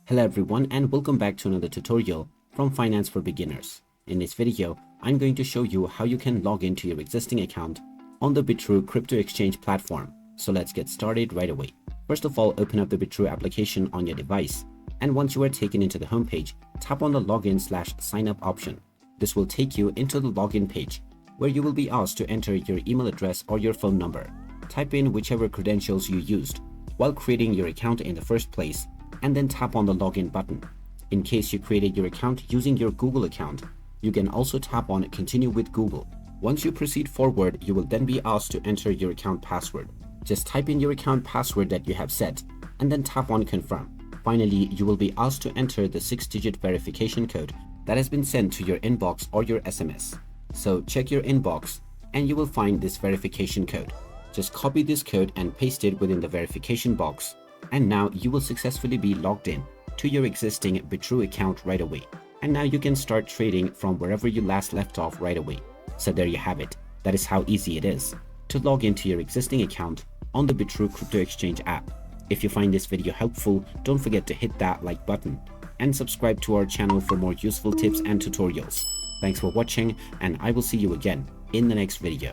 Hello everyone and welcome back to another tutorial from Finance for Beginners. In this video, I'm going to show you how you can log into your existing account on the Bitrue crypto exchange platform. So let's get started right away. First of all, open up the Bitrue application on your device. And once you are taken into the homepage, tap on the login/sign up option. This will take you into the login page where you will be asked to enter your email address or your phone number. Type in whichever credentials you used while creating your account in the first place, and then tap on the login button. In case you created your account using your Google account, you can also tap on continue with Google. Once you proceed forward, you will then be asked to enter your account password. Just type in your account password that you have set and then tap on confirm. Finally, you will be asked to enter the 6-digit verification code that has been sent to your inbox or your SMS. So check your inbox and you will find this verification code. Just copy this code and paste it within the verification box. And now you will successfully be logged in to your existing Bitrue account right away. And now you can start trading from wherever you last left off right away. So there you have it. That is how easy it is to log into your existing account on the Bitrue crypto exchange app. If you find this video helpful, don't forget to hit that like button and subscribe to our channel for more useful tips and tutorials. Thanks for watching, and I will see you again in the next video.